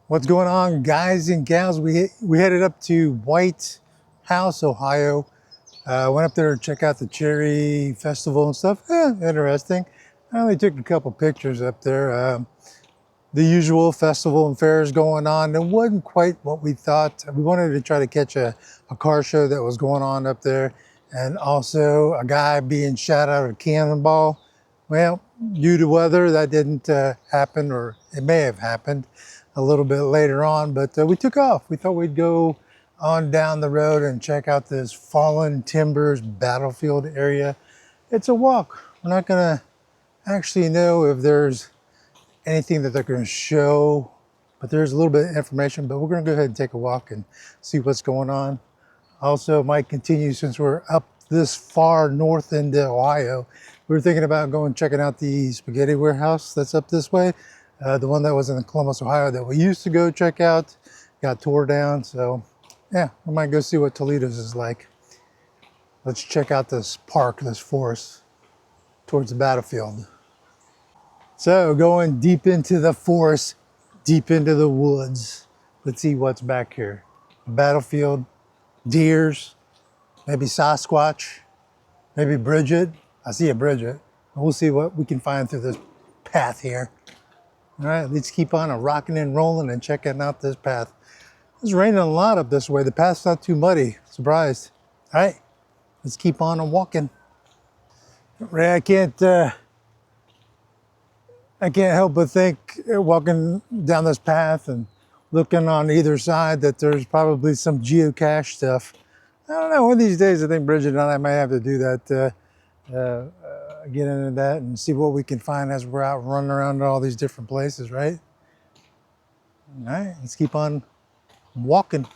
What's going on, guys and gals? We headed up to White House, Ohio. Went up there to check out the cherry festival and stuff. Interesting. I only took a couple pictures up there. The usual festival and fairs going on. It wasn't quite what we thought. We wanted to try to catch a car show that was going on up there, and also a guy being shot out of a cannonball. Well, due to weather, that didn't happen, or it may have happened a little bit later on, but we took off. We thought we'd go on down the road and check out this Fallen Timbers battlefield area. It's a walk. We're not gonna actually know if there's anything that they're gonna show, but there's a little bit of information, but we're gonna go ahead and take a walk and see what's going on. Also, might continue since we're up this far north into Ohio. We were thinking about going checking out the spaghetti warehouse that's up this way. The one that was in Columbus, Ohio that we used to go check out got tore down. So yeah, we might go see what Toledo's is like. Let's check out this park, this forest towards the battlefield. So going deep into the forest, deep into the woods. Let's see what's back here. Battlefield, deers, maybe Sasquatch, maybe Bridget. I see a Bridget. We'll see what we can find through this path here. All right, let's keep on rocking and rolling and checking out this path. It's raining a lot up this way. The path's not too muddy. Surprised. All right, let's keep on walking. Ray, I can't help but think walking down this path and looking on either side that there's probably some geocache stuff. I don't know. One of these days, I think Bridget and I might have to do that. Get into that and see what we can find as we're out running around all these different places, right? All right, let's keep on walking.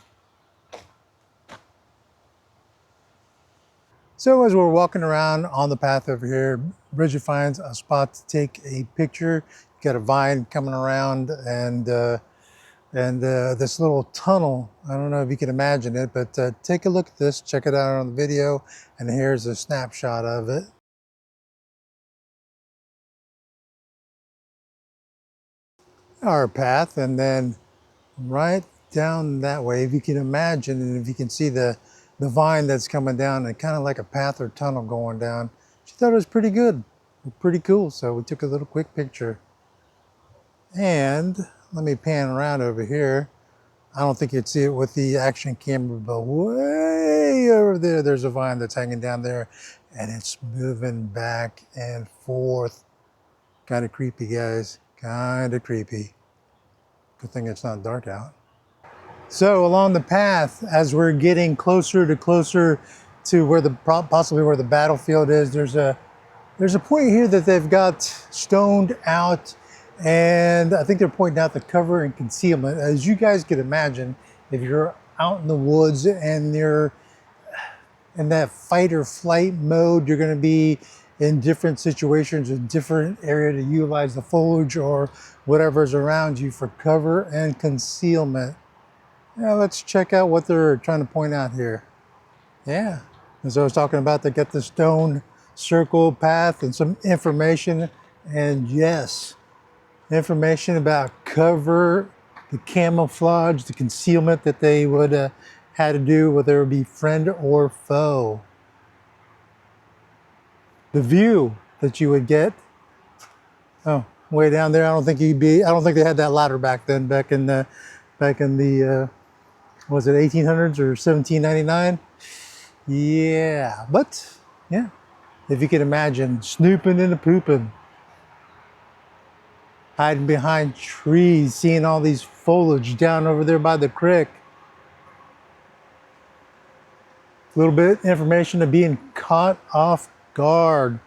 So as we're walking around on the path over here, Bridget finds a spot to take a picture. You got a vine coming around and this little tunnel. I don't know if you can imagine it, but take a look at this, check it out on the video, and here's a snapshot of it. Our path, and then right down that way, if you can imagine, and if you can see the vine that's coming down and kind of like a path or tunnel going down. She thought it was pretty good, pretty cool. So we took a little quick picture. And let me pan around over here. I don't think you'd see it with the action camera, but way over there, there's a vine that's hanging down there and it's moving back and forth. Kind of creepy, guys, kind of creepy. Good thing it's not dark out. So along the path, as we're getting closer to where possibly where the battlefield is, there's a point here that they've got stoned out, and I think they're pointing out the cover and concealment. As you guys can imagine, if you're out in the woods and you're in that fight or flight mode, you're going to be in different situations, a different area to utilize the foliage or whatever's around you for cover and concealment. Now let's check out what they're trying to point out here. Yeah, as I was talking about, they got the stone circle path and some information. And yes, information about cover, the camouflage, the concealment that they would had to do, whether it be friend or foe. The view that you would get. Oh, way down there. I don't think they had that ladder back then. Back in the was it 1800s or 1799? Yeah, but yeah, if you can imagine snooping and pooping, hiding behind trees, seeing all these foliage down over there by the creek. A little bit information of being caught off guard.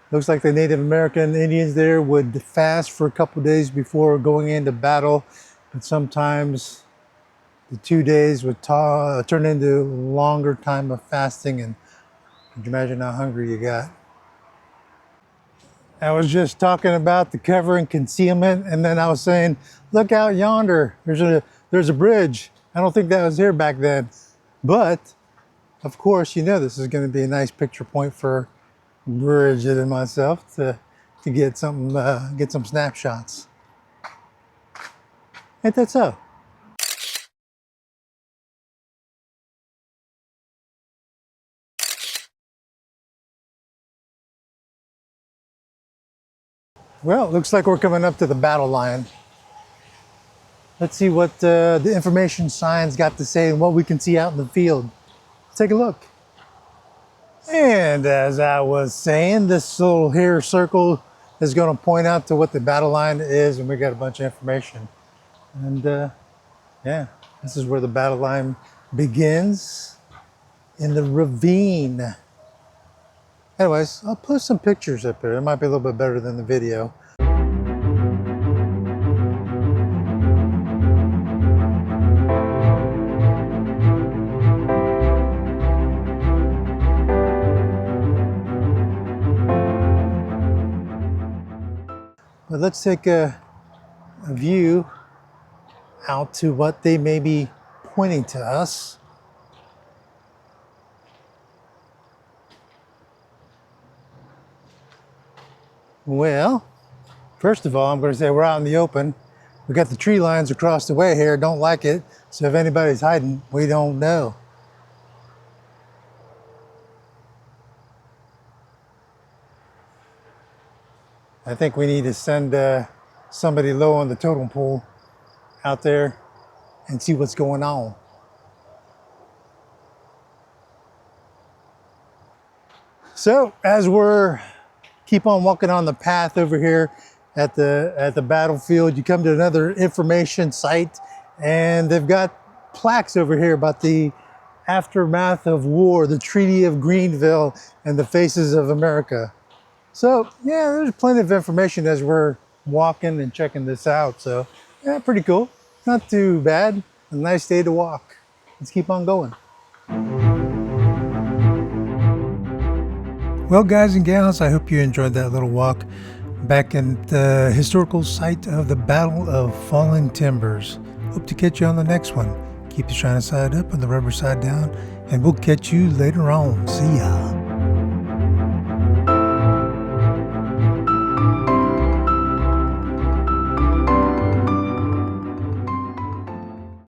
Looks like the Native American Indians there would fast for a couple days before going into battle, but sometimes the 2 days would turn into a longer time of fasting, and can you imagine how hungry you got? I was just talking about the cover and concealment, and then I was saying, look out yonder, there's a bridge. I don't think that was here back then. But, of course, you know this is going to be a nice picture point for Bridget and myself to get some snapshots. Ain't that so? Well, it looks like we're coming up to the battle line. Let's see what the information signs got to say and what we can see out in the field. Take a look. And as I was saying, this little here circle is going to point out to what the battle line is, and we got a bunch of information. And yeah, this is where the battle line begins, in the ravine. Anyways, I'll put some pictures up here. It might be a little bit better than the video. But let's take a view out to what they may be pointing to us. Well, first of all, I'm going to say we're out in the open. We got the tree lines across the way here. Don't like it. So if anybody's hiding, we don't know. I think we need to send somebody low on the totem pole out there and see what's going on. So as we're keep on walking on the path over here at the battlefield, you come to another information site, and they've got plaques over here about the aftermath of war, the Treaty of Greenville, and the Faces of America. So yeah, there's plenty of information as we're walking and checking this out. So yeah, pretty cool. Not too bad. A nice day to walk. Let's keep on going. Well, guys and gals, I hope you enjoyed that little walk back in the historical site of the Battle of Falling Timbers. Hope to catch you on the next one. Keep the shiny side up and the rubber side down, and we'll catch you later on. See ya.